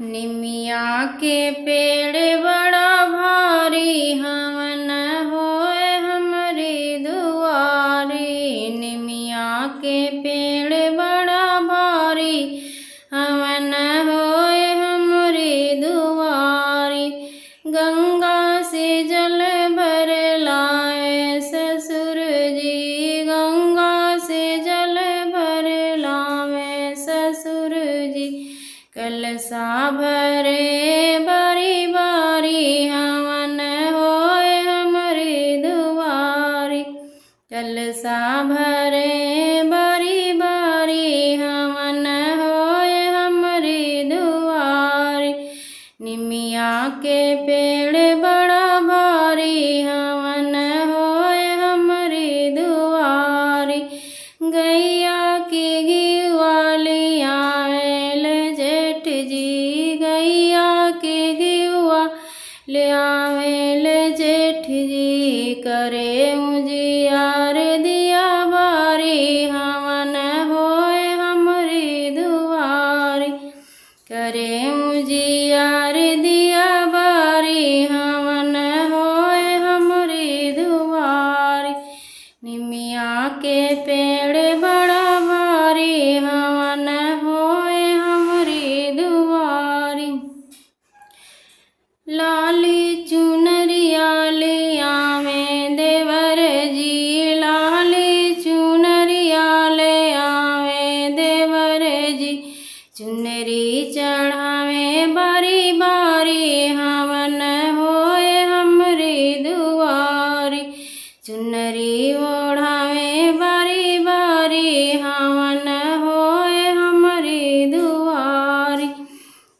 निमिया के पेड़ बड़ा भारी हवन होए हमरी दुआरी। निमिया के पेड़ बड़ा भारी हवन होए हमरी दुआरी। गंगा से जल भर लाए ससुर जी, गंगा से जल भर लावे ससुर जी। कलशा भरे बारी बारी हवन होए हमरी दुआरी। कलशा भरे बारी बारी हवन होए हमरी दुआरी। निमिया के पेड़ बड़ा भारी हवन होए हमरी दुआरी। गैया की घिउआ लियावेल जेठ जी, गैया के घिउआ लियावेल जेठ जी। करे उजियार दिया बारी हवन होए हमरी दुआरी। करे उजियार दिया बारी हवन होए हमरी दुआरी। निमिया के पेड़ बड़ा भारी हवन होए हमरी दुआरी। लाली चुनरिया लियावे देवर जी, लाली चुनरिया लियावे देवर जी। चुनरी चढ़ावे बारी बारी हवन होए हमरी दुआरी। चुनरी ओढ़ावे बारी बारी हवन होए हमरी दुआरी।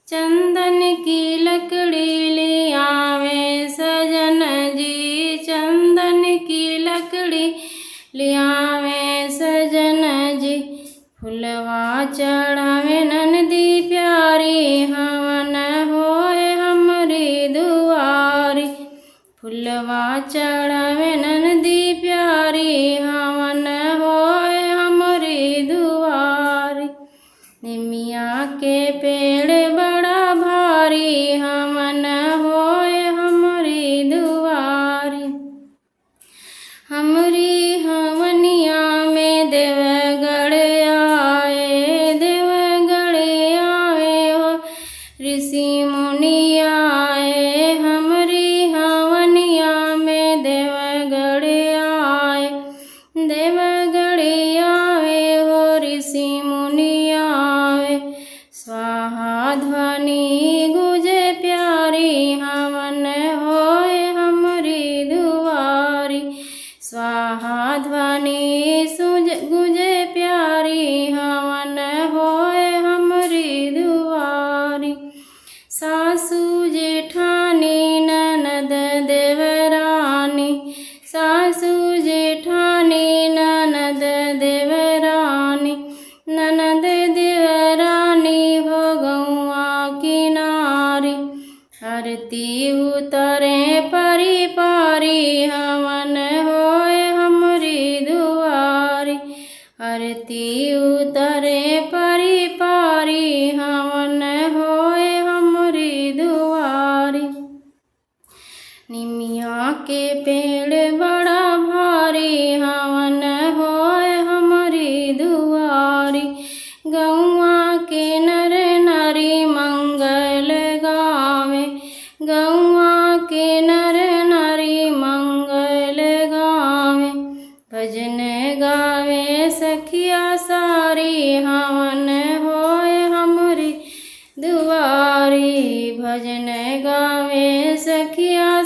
चंदन की लकड़ी लियावे सजन जी, चंदन की लकड़ी लियावे सजन जी। फुलवा चढ़ावे ननदी प्यारी हवन होए हमरी दुआरी। फुलवा चढ़ावे ननदी प्यारी हवन होए हमरी दुआरी। निमिया के पेड़ बड़ा भारी हवन होए हमरी दुआरी। हमरी हवनिया में देवगढ़ आए, देवगढ़ आए हो ऋषि मुनि आए। हमरी हवनिया में देवगढ़ आए, देवगढ़ आए हो ऋषि मुनि आए। स्वाहा ध्वनि गुजे प्यारी हवन होए हमरी दुआरी। स्वाहा ध्वनि गुजे प्यारी हवन होए हमरी दुआरी। सासू जेठानी ननद देवरानी, सासू जेठानी ननद देवरानी। ननद देवरानी हो गौआ किनारी। आरती उतरे परी पारी हवन होए हमरी दुआरी। आरती उतरे परी पारी हवन होए हमरी दुआरी। निमिया के पेड़ बड़ा भारी हवन होए हमरी दुआरी। गौआ के नर नारी मंगल गावे, गौआ के नर नारी मंगल गावे। भजन गावे सखिया सारी हवन होए हमरी दुआरी। भजन गावे सखिया